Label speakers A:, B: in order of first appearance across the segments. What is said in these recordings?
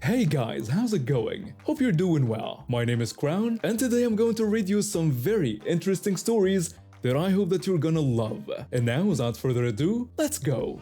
A: Hey guys, how's it going? Hope you're doing well. My name is Crown, and today I'm going to read you some very interesting stories that I hope that you're gonna love. And now, without further ado, let's go!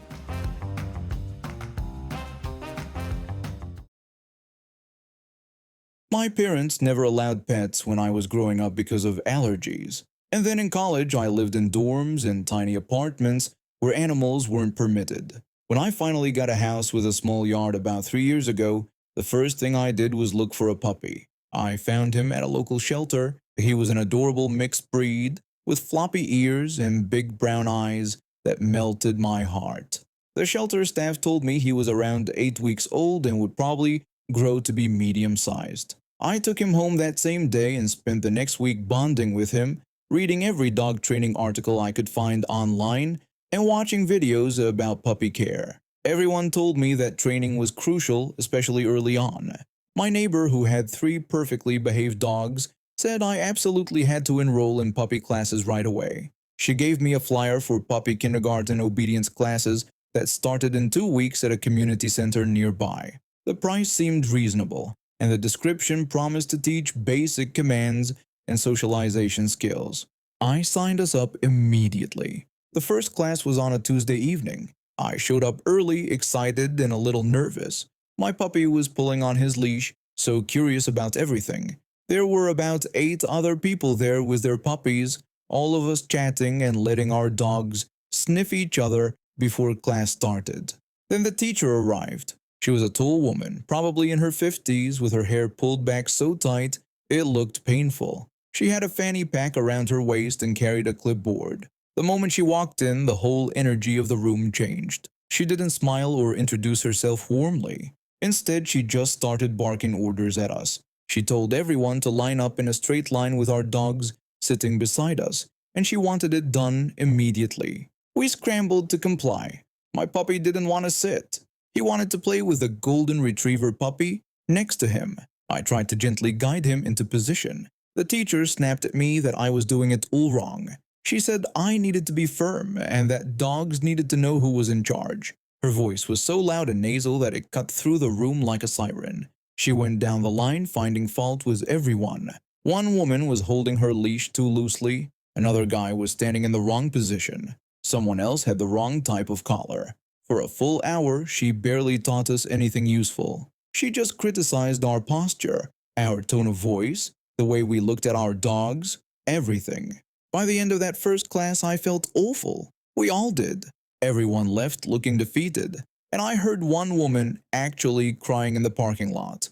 B: My parents never allowed pets when I was growing up because of allergies. And then in college, I lived in dorms and tiny apartments where animals weren't permitted. When I finally got a house with a small yard about 3 years ago, the first thing I did was look for a puppy. I found him at a local shelter. He was an adorable mixed breed with floppy ears and big brown eyes that melted my heart. The shelter staff told me he was around 8 weeks old and would probably grow to be medium-sized. I took him home that same day and spent the next week bonding with him, reading every dog training article I could find online and watching videos about puppy care. Everyone told me that training was crucial, especially early on. My neighbor, who had 3 perfectly behaved dogs, said I absolutely had to enroll in puppy classes right away. She gave me a flyer for puppy kindergarten obedience classes that started in 2 weeks at a community center nearby. The price seemed reasonable, and the description promised to teach basic commands and socialization skills. I signed us up immediately. The first class was on a Tuesday evening. I showed up early, excited and a little nervous. My puppy was pulling on his leash, so curious about everything. There were about 8 other people there with their puppies, all of us chatting and letting our dogs sniff each other before class started. Then the teacher arrived. She was a tall woman, probably in her 50s, with her hair pulled back so tight it looked painful. She had a fanny pack around her waist and carried a clipboard. The moment she walked in, the whole energy of the room changed. She didn't smile or introduce herself warmly. Instead, she just started barking orders at us. She told everyone to line up in a straight line with our dogs sitting beside us, and she wanted it done immediately. We scrambled to comply. My puppy didn't want to sit. He wanted to play with the golden retriever puppy next to him. I tried to gently guide him into position. The teacher snapped at me that I was doing it all wrong. She said I needed to be firm and that dogs needed to know who was in charge. Her voice was so loud and nasal that it cut through the room like a siren. She went down the line, finding fault with everyone. One woman was holding her leash too loosely. Another guy was standing in the wrong position. Someone else had the wrong type of collar. For a full hour, she barely taught us anything useful. She just criticized our posture, our tone of voice, the way we looked at our dogs, everything. By the end of that first class, I felt awful. We all did. Everyone left looking defeated, and I heard one woman actually crying in the parking lot.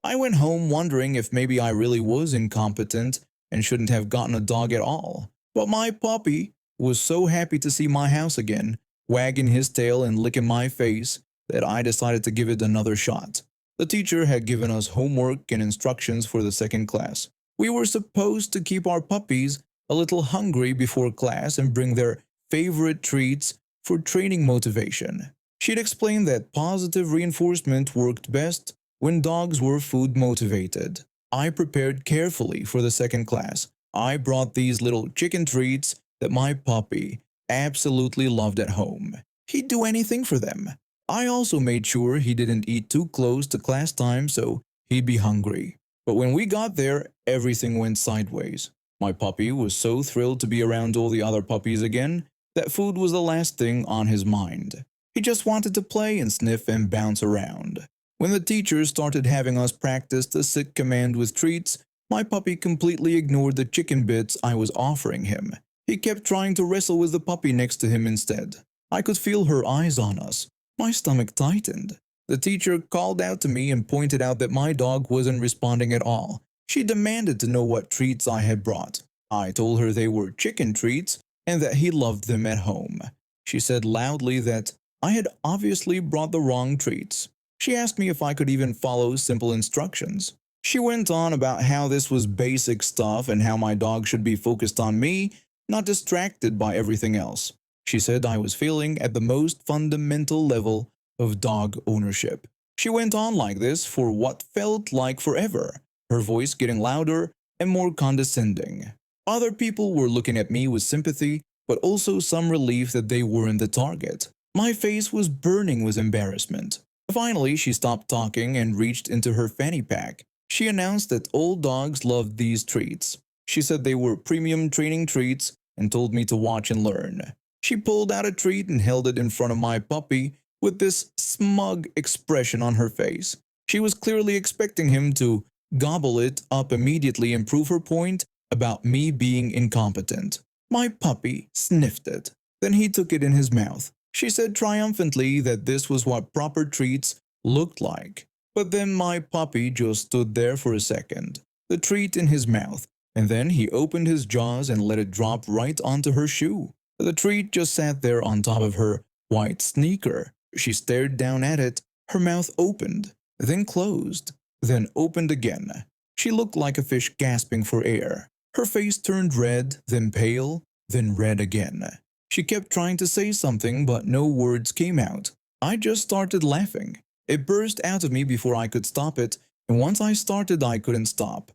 B: I went home wondering if maybe I really was incompetent and shouldn't have gotten a dog at all. But my puppy was so happy to see my house again, wagging his tail and licking my face, that I decided to give it another shot. The teacher had given us homework and instructions for the second class. We were supposed to keep our puppies a little hungry before class and bring their favorite treats for training motivation. She'd explained that positive reinforcement worked best when dogs were food motivated. I prepared carefully for the second class. I brought these little chicken treats that my puppy absolutely loved at home. He'd do anything for them. I also made sure he didn't eat too close to class time so he'd be hungry. But when we got there, everything went sideways. My puppy was so thrilled to be around all the other puppies again that food was the last thing on his mind. He just wanted to play and sniff and bounce around. When the teachers started having us practice the sit command with treats, my puppy completely ignored the chicken bits I was offering him. He kept trying to wrestle with the puppy next to him instead. I could feel her eyes on us. My stomach tightened. The teacher called out to me and pointed out that my dog wasn't responding at all. She demanded to know what treats I had brought. I told her they were chicken treats and that he loved them at home. She said loudly that I had obviously brought the wrong treats. She asked me if I could even follow simple instructions. She went on about how this was basic stuff and how my dog should be focused on me, not distracted by everything else. She said I was failing at the most fundamental level of dog ownership. She went on like this for what felt like forever, her voice getting louder and more condescending. Other people were looking at me with sympathy, but also some relief that they weren't the target. My face was burning with embarrassment. Finally, she stopped talking and reached into her fanny pack. She announced that all dogs loved these treats. She said they were premium training treats and told me to watch and learn. She pulled out a treat and held it in front of my puppy with this smug expression on her face. She was clearly expecting him to gobble it up immediately and prove her point about me being incompetent. My puppy sniffed it. Then he took it in his mouth. She said triumphantly that this was what proper treats looked like. But then my puppy just stood there for a second, the treat in his mouth, and then he opened his jaws and let it drop right onto her shoe. The treat just sat there on top of her white sneaker. She stared down at it, her mouth opened, then closed, then opened again. She looked like a fish gasping for air. Her face turned red, then pale, then red again. She kept trying to say something, but no words came out. I just started laughing. It burst out of me before I could stop it, and once I started, I couldn't stop.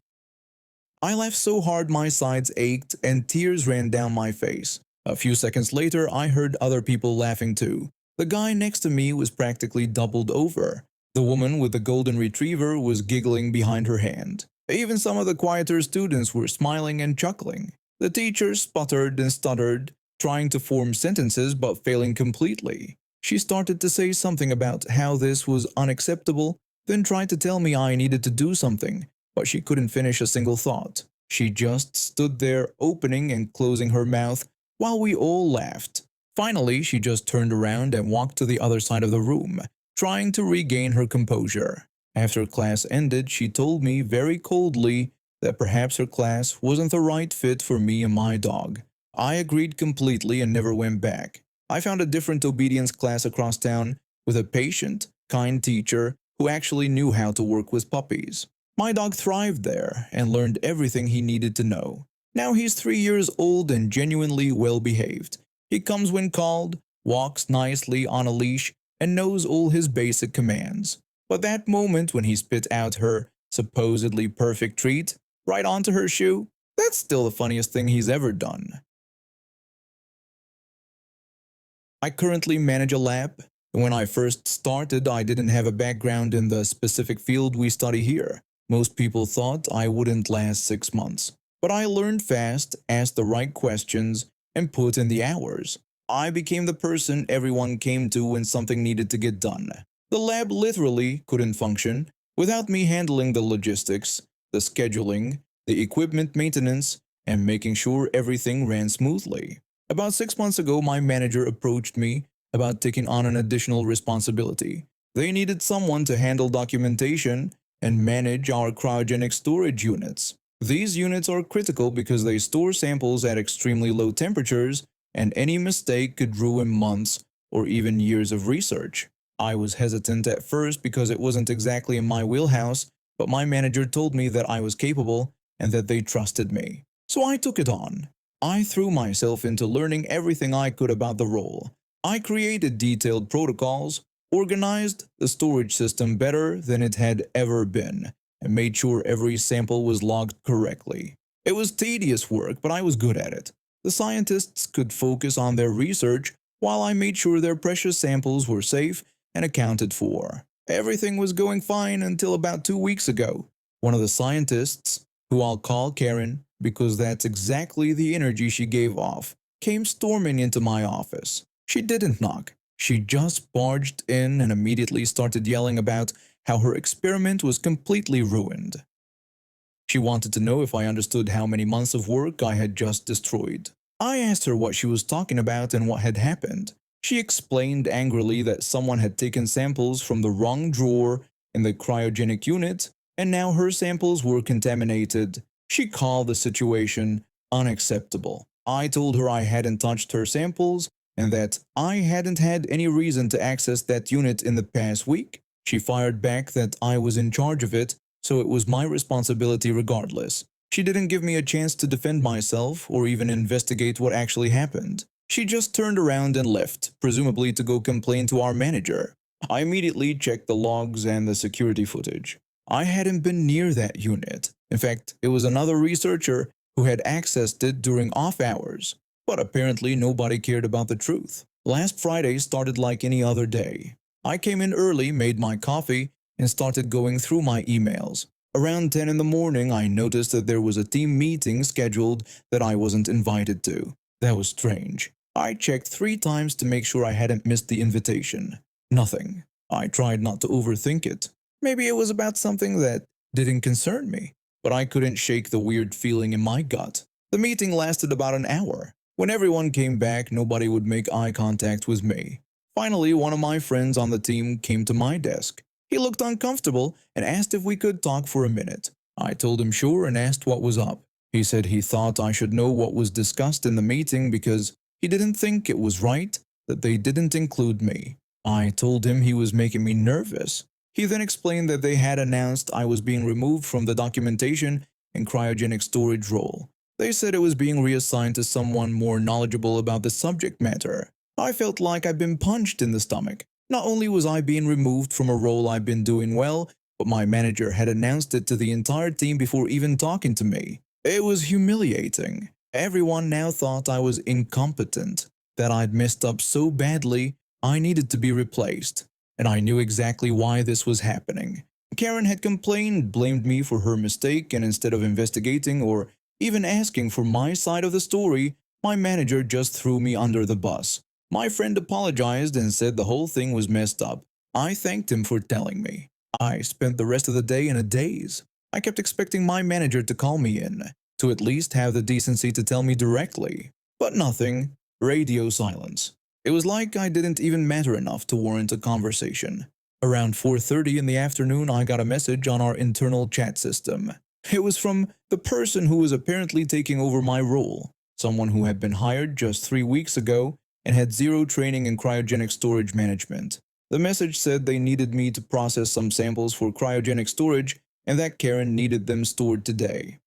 B: I laughed so hard my sides ached and tears ran down my face. A few seconds later, I heard other people laughing too. The guy next to me was practically doubled over. The woman with the golden retriever was giggling behind her hand. Even some of the quieter students were smiling and chuckling. The teacher sputtered and stuttered, trying to form sentences but failing completely. She started to say something about how this was unacceptable, then tried to tell me I needed to do something, but she couldn't finish a single thought. She just stood there opening and closing her mouth while we all laughed. Finally, she just turned around and walked to the other side of the room, trying to regain her composure. After class ended, she told me very coldly that perhaps her class wasn't the right fit for me and my dog. I agreed completely and never went back. I found a different obedience class across town with a patient, kind teacher who actually knew how to work with puppies. My dog thrived there and learned everything he needed to know. Now he's 3 years old and genuinely well behaved. He comes when called, walks nicely on a leash, and knows all his basic commands. But that moment when he spit out her supposedly perfect treat right onto her shoe, that's still the funniest thing he's ever done. I currently manage a lab. When I first started, I didn't have a background in the specific field we study here. Most people thought I wouldn't last 6 months. But I learned fast, asked the right questions, and put in the hours. I became the person everyone came to when something needed to get done. The lab literally couldn't function without me handling the logistics, the scheduling, the equipment maintenance, and making sure everything ran smoothly. About 6 months ago, my manager approached me about taking on an additional responsibility. They needed someone to handle documentation and manage our cryogenic storage units. These units are critical because they store samples at extremely low temperatures, and any mistake could ruin months or even years of research. I was hesitant at first because it wasn't exactly in my wheelhouse, but my manager told me that I was capable and that they trusted me. So I took it on. I threw myself into learning everything I could about the role. I created detailed protocols, organized the storage system better than it had ever been, and made sure every sample was logged correctly. It was tedious work, but I was good at it. The scientists could focus on their research while I made sure their precious samples were safe and accounted for. Everything was going fine until about 2 weeks ago. One of the scientists, who I'll call Karen because that's exactly the energy she gave off, came storming into my office. She didn't knock. She just barged in and immediately started yelling about how her experiment was completely ruined. She wanted to know if I understood how many months of work I had just destroyed. I asked her what she was talking about and what had happened. She explained angrily that someone had taken samples from the wrong drawer in the cryogenic unit, and now her samples were contaminated. She called the situation unacceptable. I told her I hadn't touched her samples and that I hadn't had any reason to access that unit in the past week. She fired back that I was in charge of it, so it was my responsibility regardless. She didn't give me a chance to defend myself or even investigate what actually happened. She just turned around and left, presumably to go complain to our manager. I immediately checked the logs and the security footage. I hadn't been near that unit. In fact, it was another researcher who had accessed it during off hours. But apparently nobody cared about the truth. Last Friday started like any other day. I came in early, made my coffee, and started going through my emails. Around 10 in the morning, I noticed that there was a team meeting scheduled that I wasn't invited to. That was strange. I checked 3 times to make sure I hadn't missed the invitation. Nothing. I tried not to overthink it. Maybe it was about something that didn't concern me, but I couldn't shake the weird feeling in my gut. The meeting lasted about an hour. When everyone came back, nobody would make eye contact with me. Finally, one of my friends on the team came to my desk. He looked uncomfortable and asked if we could talk for a minute. I told him sure and asked what was up. He said he thought I should know what was discussed in the meeting because he didn't think it was right that they didn't include me. I told him he was making me nervous. He then explained that they had announced I was being removed from the documentation and cryogenic storage role. They said it was being reassigned to someone more knowledgeable about the subject matter. I felt like I'd been punched in the stomach. Not only was I being removed from a role I'd been doing well, but my manager had announced it to the entire team before even talking to me. It was humiliating. Everyone now thought I was incompetent, that I'd messed up so badly I needed to be replaced. And I knew exactly why this was happening. Karen had complained, blamed me for her mistake, and instead of investigating or even asking for my side of the story, my manager just threw me under the bus. My friend apologized and said the whole thing was messed up. I thanked him for telling me. I spent the rest of the day in a daze. I kept expecting my manager to call me in, to at least have the decency to tell me directly. But nothing. Radio silence. It was like I didn't even matter enough to warrant a conversation. Around 4:30 in the afternoon, I got a message on our internal chat system. It was from the person who was apparently taking over my role, someone who had been hired just 3 weeks ago and had zero training in cryogenic storage management. The message said they needed me to process some samples for cryogenic storage and that Karen needed them stored today.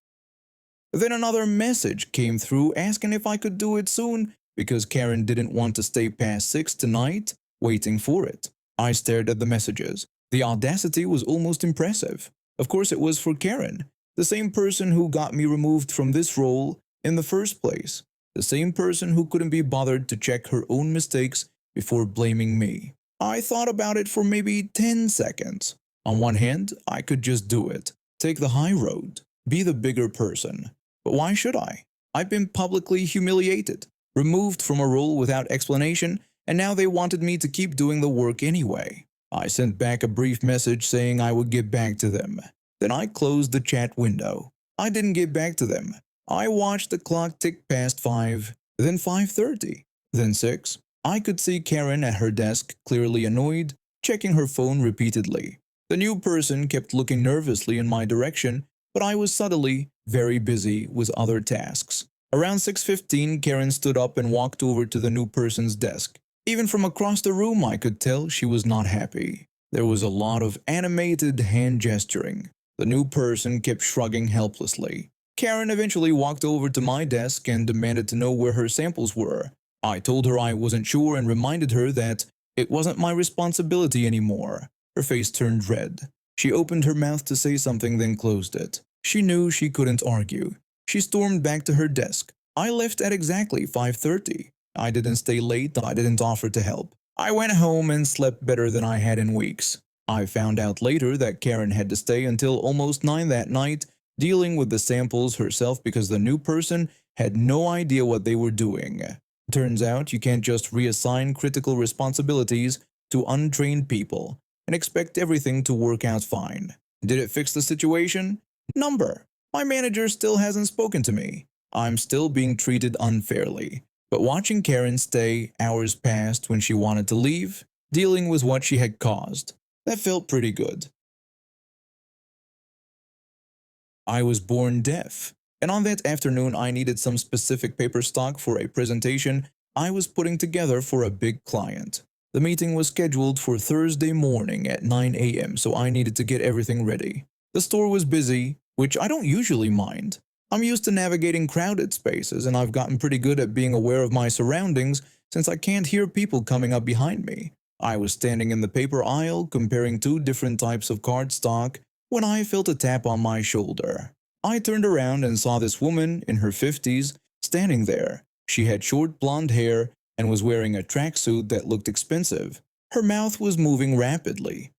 B: Then another message came through asking if I could do it soon because Karen didn't want to stay past 6 tonight waiting for it. I stared at the messages. The audacity was almost impressive. Of course it was for Karen, the same person who got me removed from this role in the first place. The same person who couldn't be bothered to check her own mistakes before blaming me. I thought about it for maybe 10 seconds. On one hand, I could just do it. Take the high road. Be the bigger person. But why should I? I've been publicly humiliated, removed from a role without explanation, and now they wanted me to keep doing the work anyway. I sent back a brief message saying I would get back to them. Then I closed the chat window. I didn't get back to them. I watched the clock tick past 5, then 5:30, then 6. I could see Karen at her desk, clearly annoyed, checking her phone repeatedly. The new person kept looking nervously in my direction, but I was subtly very busy with other tasks. Around 6:15, Karen stood up and walked over to the new person's desk. Even from across the room, I could tell she was not happy. There was a lot of animated hand gesturing. The new person kept shrugging helplessly. Karen eventually walked over to my desk and demanded to know where her samples were. I told her I wasn't sure and reminded her that it wasn't my responsibility anymore. Her face turned red. She opened her mouth to say something, then closed it. She knew she couldn't argue. She stormed back to her desk. I left at exactly 5:30. I didn't stay late, I didn't offer to help. I went home and slept better than I had in weeks. I found out later that Karen had to stay until almost 9 that night, dealing with the samples herself because the new person had no idea what they were doing. Turns out you can't just reassign critical responsibilities to untrained people and expect everything to work out fine. Did it fix the situation? Number. My manager still hasn't spoken to me. I'm still being treated unfairly. But watching Karen stay hours past when she wanted to leave, dealing with what she had caused, that felt pretty good. I was born deaf, and on that afternoon I needed some specific paper stock for a presentation I was putting together for a big client. The meeting was scheduled for Thursday morning at 9 a.m., so I needed to get everything ready. The store was busy, which I don't usually mind. I'm used to navigating crowded spaces, and I've gotten pretty good at being aware of my surroundings since I can't hear people coming up behind me. I was standing in the paper aisle comparing 2 different types of cardstock when I felt a tap on my shoulder. I turned around and saw this woman in her 50s standing there. She had short blonde hair and was wearing a tracksuit that looked expensive. Her mouth was moving rapidly.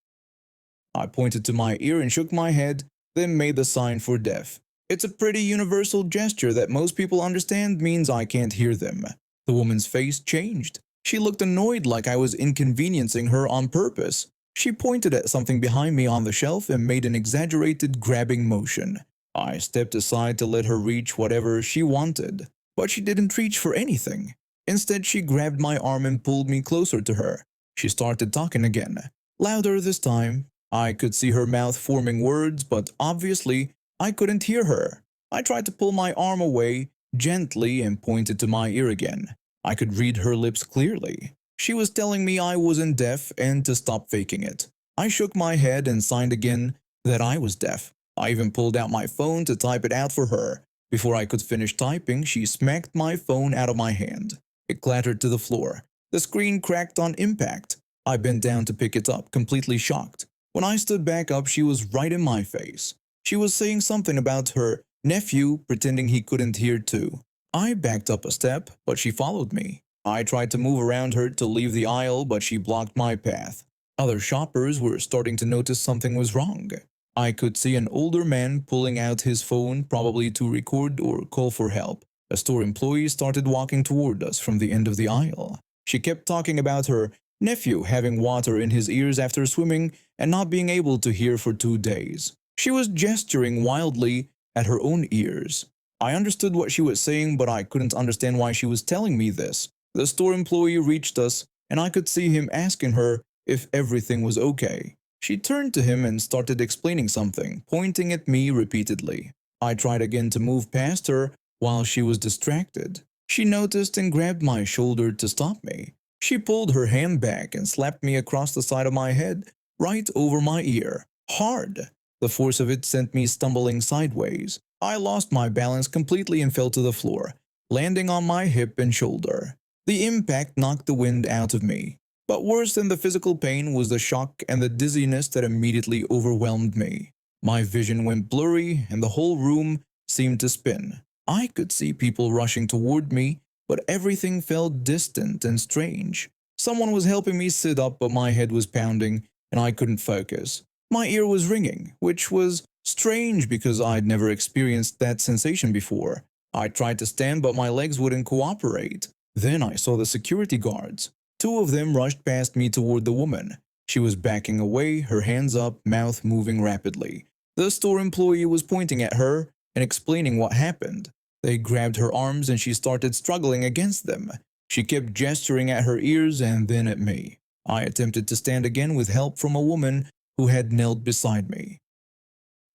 B: I pointed to my ear and shook my head, then made the sign for deaf. It's a pretty universal gesture that most people understand means I can't hear them. The woman's face changed. She looked annoyed, like I was inconveniencing her on purpose. She pointed at something behind me on the shelf and made an exaggerated grabbing motion. I stepped aside to let her reach whatever she wanted, but she didn't reach for anything. Instead, she grabbed my arm and pulled me closer to her. She started talking again, louder this time. I could see her mouth forming words, but obviously I couldn't hear her. I tried to pull my arm away gently and pointed to my ear again. I could read her lips clearly. She was telling me I wasn't deaf and to stop faking it. I shook my head and signed again that I was deaf. I even pulled out my phone to type it out for her. Before I could finish typing, she smacked my phone out of my hand. It clattered to the floor. The screen cracked on impact. I bent down to pick it up, completely shocked. When I stood back up, she was right in my face. She was saying something about her nephew, pretending he couldn't hear too. I backed up a step, but she followed me. I tried to move around her to leave the aisle, but she blocked my path. Other shoppers were starting to notice something was wrong. I could see an older man pulling out his phone, probably to record or call for help. A store employee started walking toward us from the end of the aisle. She kept talking about her nephew having water in his ears after swimming and not being able to hear for 2 days. She was gesturing wildly at her own ears. I understood what she was saying, but I couldn't understand why she was telling me this. The store employee reached us, and I could see him asking her if everything was okay. She turned to him and started explaining something, pointing at me repeatedly. I tried again to move past her while she was distracted. She noticed and grabbed my shoulder to stop me. She pulled her hand back and slapped me across the side of my head, right over my ear. Hard. The force of it sent me stumbling sideways. I lost my balance completely and fell to the floor, landing on my hip and shoulder. The impact knocked the wind out of me. But worse than the physical pain was the shock and the dizziness that immediately overwhelmed me. My vision went blurry and the whole room seemed to spin. I could see people rushing toward me, but everything felt distant and strange. Someone was helping me sit up, but my head was pounding and I couldn't focus. My ear was ringing, which was strange because I'd never experienced that sensation before. I tried to stand, but my legs wouldn't cooperate. Then I saw the security guards. 2 of them rushed past me toward the woman. She was backing away, her hands up, mouth moving rapidly. The store employee was pointing at her and explaining what happened. They grabbed her arms and she started struggling against them. She kept gesturing at her ears and then at me. I attempted to stand again with help from a woman who had knelt beside me.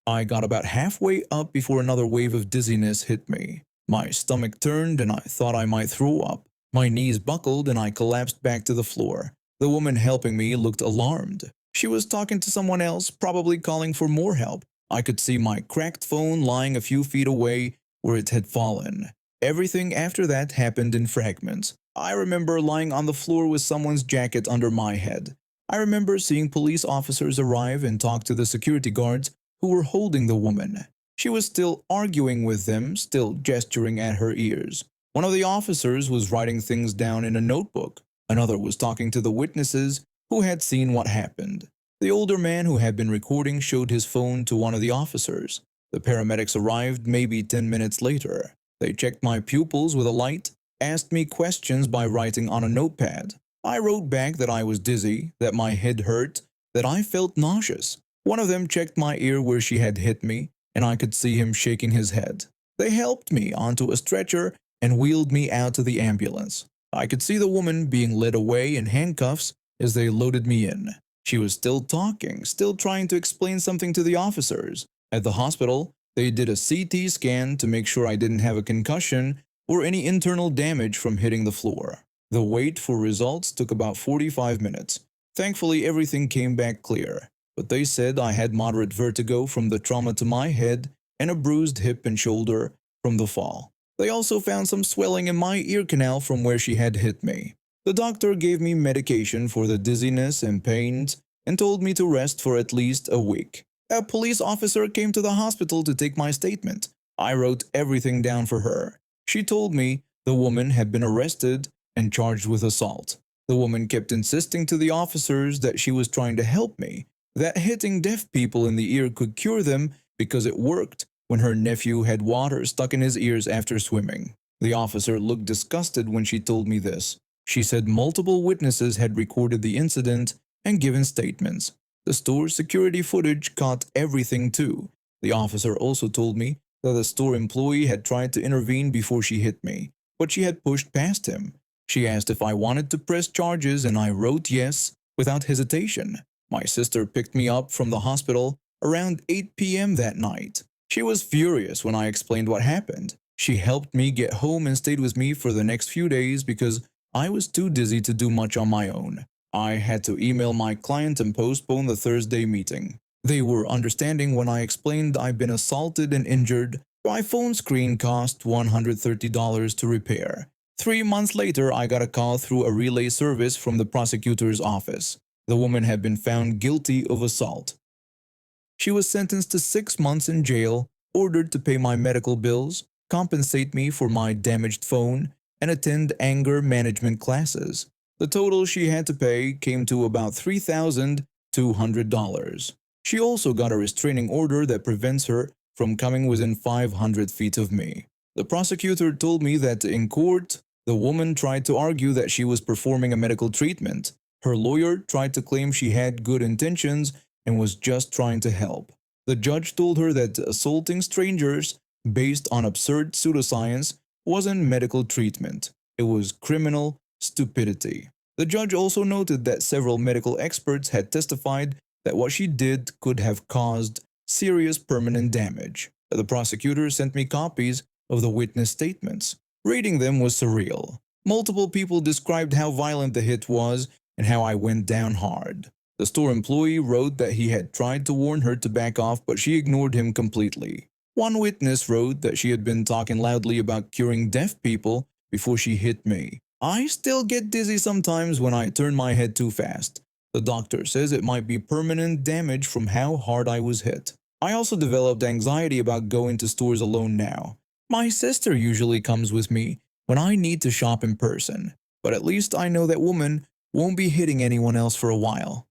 B: I got about halfway up before another wave of dizziness hit me. My stomach turned and I thought I might throw up. My knees buckled and I collapsed back to the floor. The woman helping me looked alarmed. She was talking to someone else, probably calling for more help. I could see my cracked phone lying a few feet away where it had fallen. Everything after that happened in fragments. I remember lying on the floor with someone's jacket under my head. I remember seeing police officers arrive and talk to the security guards who were holding the woman. She was still arguing with them, still gesturing at her ears. One of the officers was writing things down in a notebook. Another was talking to the witnesses who had seen what happened. The older man who had been recording showed his phone to one of the officers. The paramedics arrived maybe 10 minutes later. They checked my pupils with a light, asked me questions by writing on a notepad. I wrote back that I was dizzy, that my head hurt, that I felt nauseous. One of them checked my ear where she had hit me, and I could see him shaking his head. They helped me onto a stretcher and wheeled me out to the ambulance. I could see the woman being led away in handcuffs as they loaded me in. She was still talking, still trying to explain something to the officers. At the hospital, they did a CT scan to make sure I didn't have a concussion or any internal damage from hitting the floor. The wait for results took about 45 minutes. Thankfully, everything came back clear, but they said I had moderate vertigo from the trauma to my head and a bruised hip and shoulder from the fall. They also found some swelling in my ear canal from where she had hit me. The doctor gave me medication for the dizziness and pains and told me to rest for at least a week. A police officer came to the hospital to take my statement. I wrote everything down for her. She told me the woman had been arrested and charged with assault. The woman kept insisting to the officers that she was trying to help me, that hitting deaf people in the ear could cure them because it worked when her nephew had water stuck in his ears after swimming. The officer looked disgusted when she told me this. She said multiple witnesses had recorded the incident and given statements. The store's security footage caught everything too. The officer also told me that the store employee had tried to intervene before she hit me, but she had pushed past him. She asked if I wanted to press charges and I wrote yes without hesitation. My sister picked me up from the hospital around 8 p.m. that night. She was furious when I explained what happened. She helped me get home and stayed with me for the next few days because I was too dizzy to do much on my own. I had to email my client and postpone the Thursday meeting. They were understanding when I explained I'd been assaulted and injured. My phone screen cost $130 to repair. 3 months later, I got a call through a relay service from the prosecutor's office. The woman had been found guilty of assault. She was sentenced to 6 months in jail, ordered to pay my medical bills, compensate me for my damaged phone, and attend anger management classes. The total she had to pay came to about $3,200. She also got a restraining order that prevents her from coming within 500 feet of me. The prosecutor told me that in court, the woman tried to argue that she was performing a medical treatment. Her lawyer tried to claim she had good intentions and was just trying to help. The judge told her that assaulting strangers based on absurd pseudoscience wasn't medical treatment. It was criminal stupidity. The judge also noted that several medical experts had testified that what she did could have caused serious permanent damage. The prosecutor sent me copies of the witness statements. Reading them was surreal. Multiple people described how violent the hit was and how I went down hard. The store employee wrote that he had tried to warn her to back off, but she ignored him completely. One witness wrote that she had been talking loudly about curing deaf people before she hit me. I still get dizzy sometimes when I turn my head too fast. The doctor says it might be permanent damage from how hard I was hit. I also developed anxiety about going to stores alone now. My sister usually comes with me when I need to shop in person, but at least I know that woman won't be hitting anyone else for a while.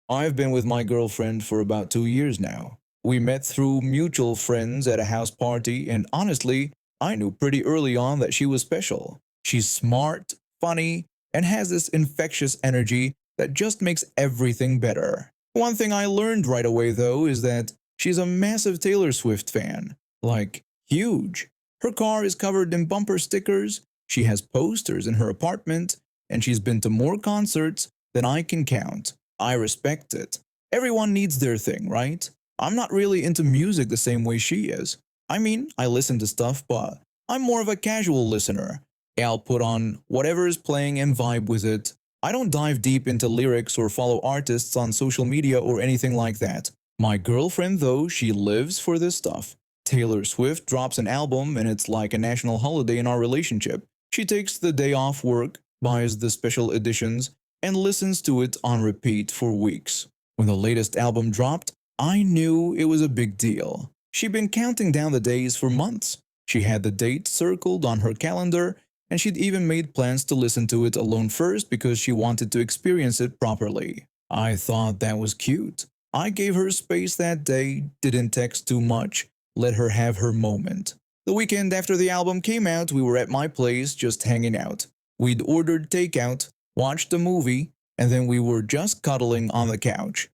B: I've been with my girlfriend for about 2 years now. We met through mutual friends at a house party, and honestly, I knew pretty early on that she was special. She's smart, funny, and has this infectious energy that just makes everything better. One thing I learned right away though is that she's a massive Taylor Swift fan. Like, huge. Her car is covered in bumper stickers, she has posters in her apartment, and she's been to more concerts than I can count. I respect it. Everyone needs their thing, right? I'm not really into music the same way she is. I mean, I listen to stuff, but I'm more of a casual listener. I'll put on whatever is playing and vibe with it. I don't dive deep into lyrics or follow artists on social media or anything like that. My girlfriend, though, she lives for this stuff. Taylor Swift drops an album and it's like a national holiday in our relationship. She takes the day off work, buys the special editions, and listens to it on repeat for weeks. When the latest album dropped, I knew it was a big deal. She'd been counting down the days for months. She had the date circled on her calendar, and she'd even made plans to listen to it alone first because she wanted to experience it properly. I thought that was cute. I gave her space that day, didn't text too much, let her have her moment. The weekend after the album came out, we were at my place just hanging out. We'd ordered takeout, watched a movie, and then we were just cuddling on the couch.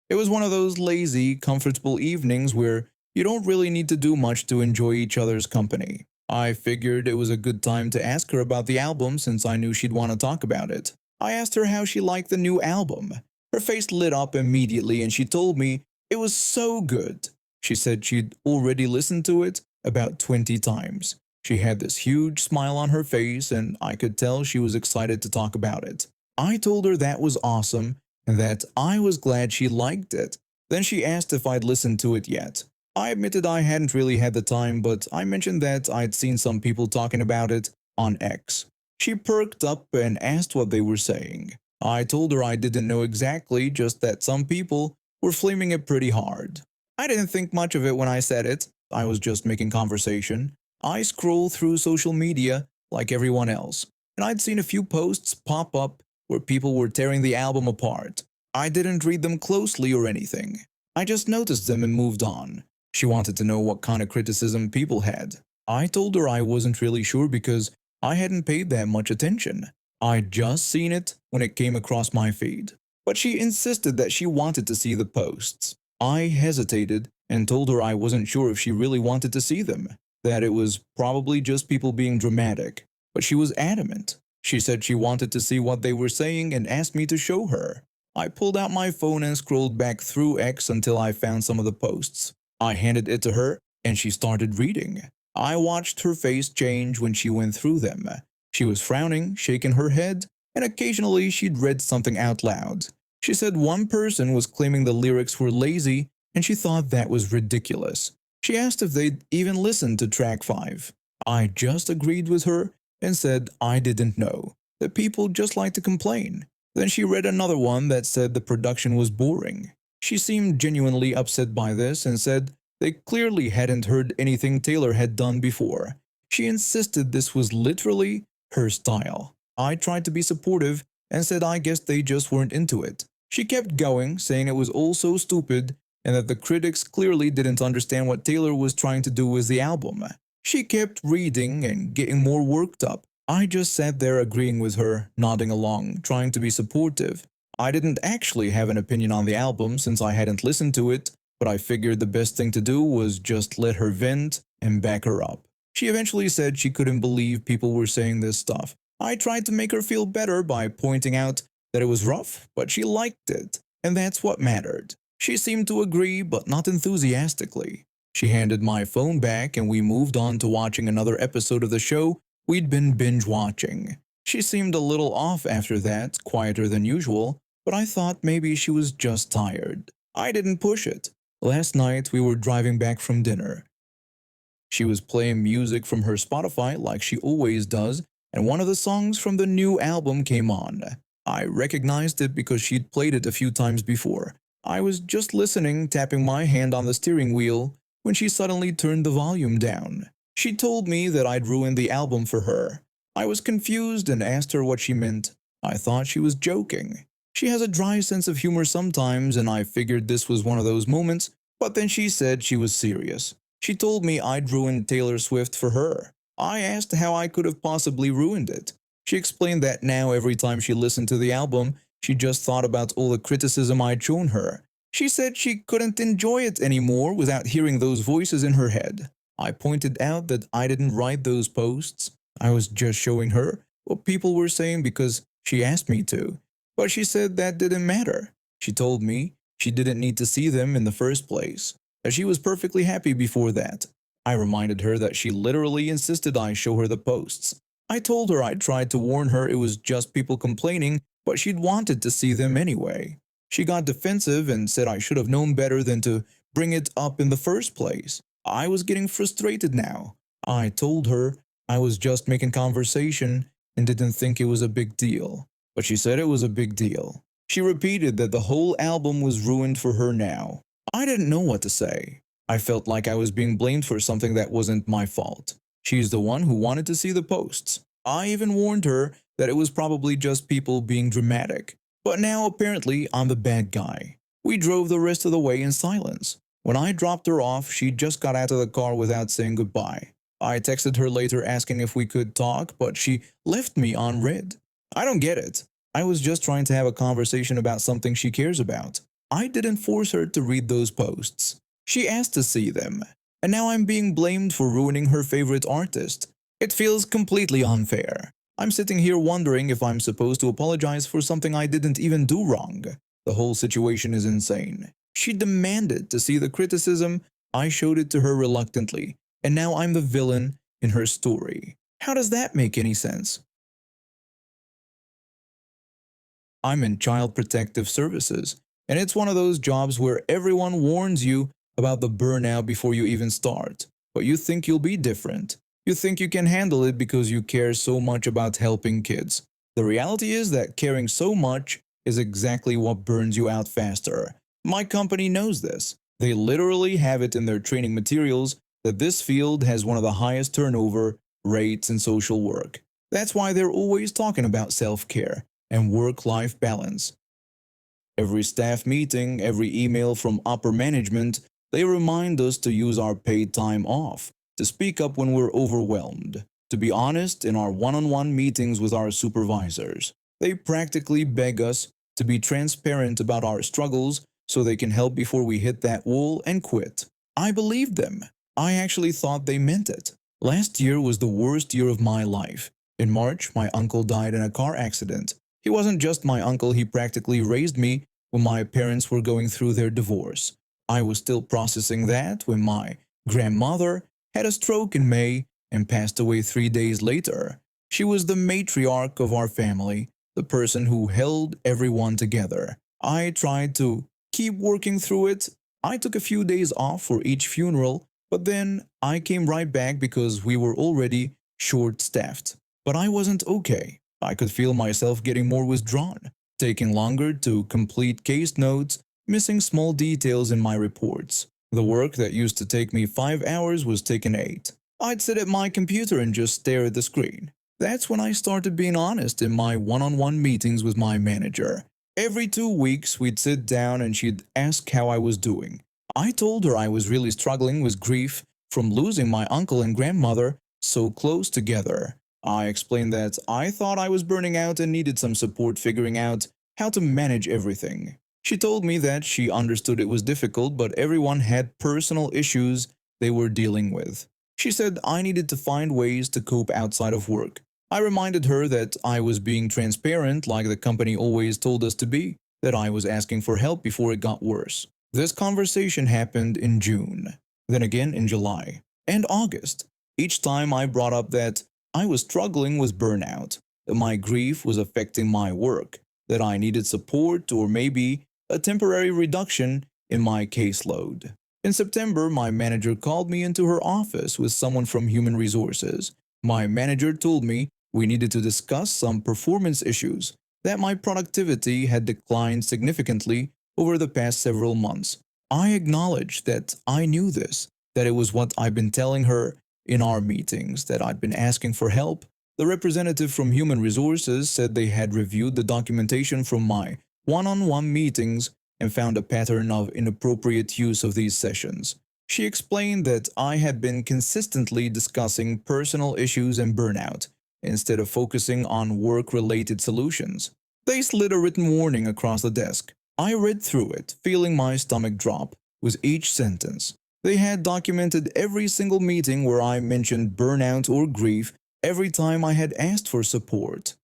B: It was one of those lazy, comfortable evenings where you don't really need to do much to enjoy each other's company. I figured it was a good time to ask her about the album since I knew she'd want to talk about it. I asked her how she liked the new album. Her face lit up immediately and she told me it was so good. She said she'd already listened to it about 20 times. She had this huge smile on her face and I could tell she was excited to talk about it. I told her that was awesome and that I was glad she liked it. Then she asked if I'd listened to it yet. I admitted I hadn't really had the time, but I mentioned that I'd seen some people talking about it on X. She perked up and asked what they were saying. I told her I didn't know exactly, just that some people were flaming it pretty hard. I didn't think much of it when I said it. I was just making conversation. I scroll through social media like everyone else, and I'd seen a few posts pop up where people were tearing the album apart. I didn't read them closely or anything. I just noticed them and moved on. She wanted to know what kind of criticism people had. I told her I wasn't really sure because I hadn't paid that much attention. I'd just seen it when it came across my feed. But she insisted that she wanted to see the posts. I hesitated and told her I wasn't sure if she really wanted to see them, that it was probably just people being dramatic. But she was adamant. She said she wanted to see what they were saying and asked me to show her. I pulled out my phone and scrolled back through X until I found some of the posts. I handed it to her and she started reading. I watched her face change when she went through them. She was frowning, shaking her head, and occasionally she'd read something out loud. She said one person was claiming the lyrics were lazy and she thought that was ridiculous. She asked if they'd even listened to track 5. I just agreed with her and said I didn't know, that people just like to complain. Then she read another one that said the production was boring. She seemed genuinely upset by this and said they clearly hadn't heard anything Taylor had done before. She insisted this was literally her style. I tried to be supportive and said I guess they just weren't into it. She kept going, saying it was all so stupid and that the critics clearly didn't understand what Taylor was trying to do with the album. She kept reading and getting more worked up. I just sat there agreeing with her, nodding along, trying to be supportive. I didn't actually have an opinion on the album since I hadn't listened to it, but I figured the best thing to do was just let her vent and back her up. She eventually said she couldn't believe people were saying this stuff. I tried to make her feel better by pointing out that it was rough, but she liked it, and that's what mattered. She seemed to agree, but not enthusiastically. She handed my phone back and we moved on to watching another episode of the show we'd been binge watching. She seemed a little off after that, quieter than usual, but I thought maybe she was just tired. I didn't push it. Last night we were driving back from dinner. She was playing music from her Spotify like she always does, and one of the songs from the new album came on. I recognized it because she'd played it a few times before. I was just listening, tapping my hand on the steering wheel, when she suddenly turned the volume down. She told me that I'd ruined the album for her. I was confused and asked her what she meant. I thought she was joking. She has a dry sense of humor sometimes, and I figured this was one of those moments, but then she said she was serious. She told me I'd ruined Taylor Swift for her. I asked how I could have possibly ruined it. She explained that now every time she listened to the album, she just thought about all the criticism I'd shown her. She said she couldn't enjoy it anymore without hearing those voices in her head. I pointed out that I didn't write those posts. I was just showing her what people were saying because she asked me to. But she said that didn't matter. She told me she didn't need to see them in the first place, that she was perfectly happy before that. I reminded her that she literally insisted I show her the posts. I told her I'd tried to warn her it was just people complaining, but she'd wanted to see them anyway. She got defensive and said I should have known better than to bring it up in the first place. I was getting frustrated now. I told her I was just making conversation and didn't think it was a big deal. But she said it was a big deal. She repeated that the whole album was ruined for her now. I didn't know what to say. I felt like I was being blamed for something that wasn't my fault. She's the one who wanted to see the posts. I even warned her that it was probably just people being dramatic. But now apparently I'm the bad guy. We drove the rest of the way in silence. When I dropped her off, she just got out of the car without saying goodbye. I texted her later asking if we could talk, but she left me on read. I don't get it. I was just trying to have a conversation about something she cares about. I didn't force her to read those posts. She asked to see them, and now I'm being blamed for ruining her favorite artist. It feels completely unfair. I'm sitting here wondering if I'm supposed to apologize for something I didn't even do wrong. The whole situation is insane. She demanded to see the criticism. I showed it to her reluctantly, and now I'm the villain in her story. How does that make any sense? I'm in Child Protective Services, and it's one of those jobs where everyone warns you about the burnout before you even start, but you think you'll be different. You think you can handle it because you care so much about helping kids. The reality is that caring so much is exactly what burns you out faster. My company knows this. They literally have it in their training materials that this field has one of the highest turnover rates in social work. That's why they're always talking about self-care and work-life balance. Every staff meeting, every email from upper management, they remind us to use our paid time off, to speak up when we're overwhelmed, to be honest in our one-on-one meetings with our supervisors. They practically beg us to be transparent about our struggles so they can help before we hit that wall and quit. I believed them. I actually thought they meant it. Last year was the worst year of my life. In March, my uncle died in a car accident. He wasn't just my uncle, he practically raised me when my parents were going through their divorce. I was still processing that when my grandmother had a stroke in May and passed away 3 days later. She was the matriarch of our family, the person who held everyone together. I tried to keep working through it. I took a few days off for each funeral, but then I came right back because we were already short-staffed. But I wasn't okay. I could feel myself getting more withdrawn, taking longer to complete case notes, missing small details in my reports. The work that used to take me 5 hours was taking 8. I'd sit at my computer and just stare at the screen. That's when I started being honest in my one-on-one meetings with my manager. Every 2 weeks, we'd sit down and she'd ask how I was doing. I told her I was really struggling with grief from losing my uncle and grandmother so close together. I explained that I thought I was burning out and needed some support figuring out how to manage everything. She told me that she understood it was difficult, but everyone had personal issues they were dealing with. She said I needed to find ways to cope outside of work. I reminded her that I was being transparent like the company always told us to be, that I was asking for help before it got worse. This conversation happened in June, then again in July, and August. Each time I brought up that I was struggling with burnout, that my grief was affecting my work, that I needed support or maybe a temporary reduction in my caseload. In September, my manager called me into her office with someone from Human Resources. My manager told me we needed to discuss some performance issues, that my productivity had declined significantly over the past several months. I acknowledged that I knew this, that it was what I'd been telling her in our meetings, that I'd been asking for help. The representative from Human Resources said they had reviewed the documentation from my one-on-one meetings and found a pattern of inappropriate use of these sessions. She explained that I had been consistently discussing personal issues and burnout, instead of focusing on work-related solutions. They slid a written warning across the desk. I read through it, feeling my stomach drop with each sentence. They had documented every single meeting where I mentioned burnout or grief every time I had asked for support.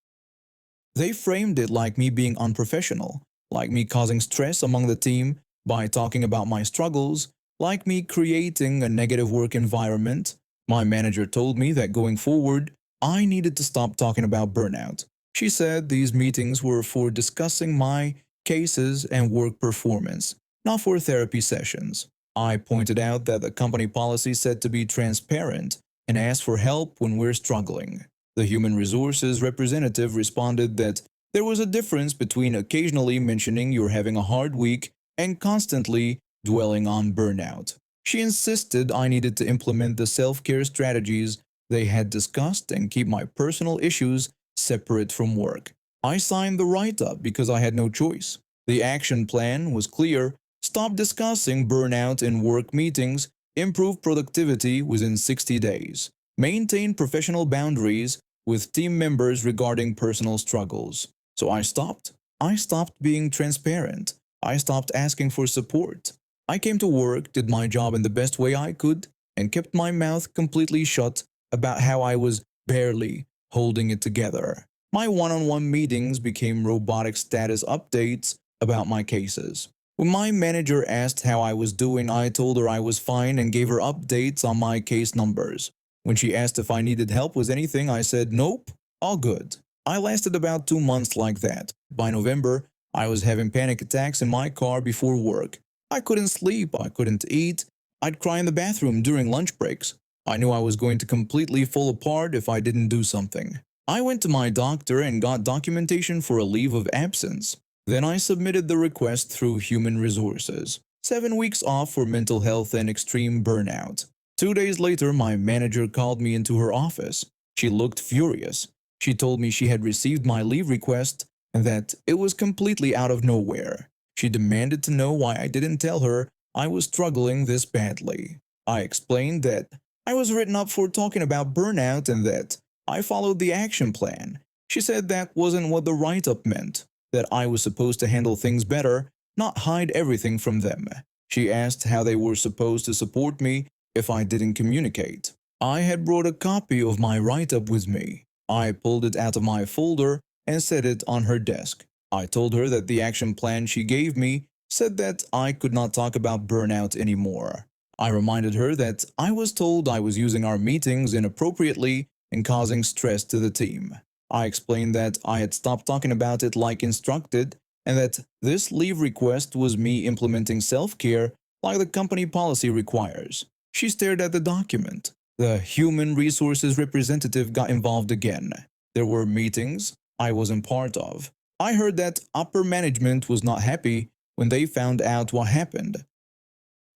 B: They framed it like me being unprofessional, like me causing stress among the team by talking about my struggles, like me creating a negative work environment. My manager told me that going forward, I needed to stop talking about burnout. She said these meetings were for discussing my cases and work performance, not for therapy sessions. I pointed out that the company policy said to be transparent and ask for help when we're struggling. The Human Resources representative responded that there was a difference between occasionally mentioning you're having a hard week and constantly dwelling on burnout. She insisted I needed to implement the self-care strategies they had discussed and keep my personal issues separate from work. I signed the write-up because I had no choice. The action plan was clear: stop discussing burnout in work meetings, improve productivity within 60 days, maintain professional boundaries with team members regarding personal struggles. So I stopped. I stopped being transparent. I stopped asking for support. I came to work, did my job in the best way I could, and kept my mouth completely shut about how I was barely holding it together. My one-on-one meetings became robotic status updates about my cases. When my manager asked how I was doing, I told her I was fine and gave her updates on my case numbers. When she asked if I needed help with anything, I said nope, all good. I lasted about 2 months like that. By November, I was having panic attacks in my car before work. I couldn't sleep, I couldn't eat. I'd cry in the bathroom during lunch breaks. I knew I was going to completely fall apart if I didn't do something. I went to my doctor and got documentation for a leave of absence. Then I submitted the request through Human Resources. 7 weeks off for mental health and extreme burnout. 2 days later, my manager called me into her office. She looked furious. She told me she had received my leave request and that it was completely out of nowhere. She demanded to know why I didn't tell her I was struggling this badly. I explained that I was written up for talking about burnout and that I followed the action plan. She said that wasn't what the write-up meant, that I was supposed to handle things better, not hide everything from them. She asked how they were supposed to support me if I didn't communicate. I had brought a copy of my write-up with me. I pulled it out of my folder and set it on her desk. I told her that the action plan she gave me said that I could not talk about burnout anymore. I reminded her that I was told I was using our meetings inappropriately and causing stress to the team. I explained that I had stopped talking about it like instructed and that this leave request was me implementing self-care like the company policy requires. She stared at the document. The human resources representative got involved again. There were meetings I wasn't part of. I heard that upper management was not happy when they found out what happened.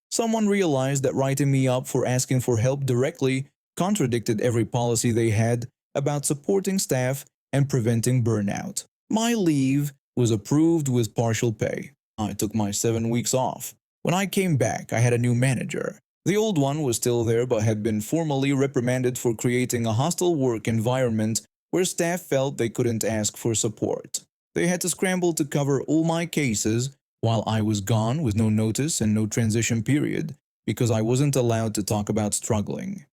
B: Someone realized that writing me up for asking for help directly contradicted every policy they had about supporting staff and preventing burnout. My leave was approved with partial pay. I took my 7 weeks off. When I came back, I had a new manager. The old one was still there but had been formally reprimanded for creating a hostile work environment where staff felt they couldn't ask for support. They had to scramble to cover all my cases while I was gone with no notice and no transition period because I wasn't allowed to talk about struggling.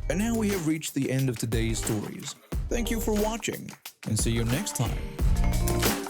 B: And now we have reached the end of today's stories. Thank you for watching and see you next time.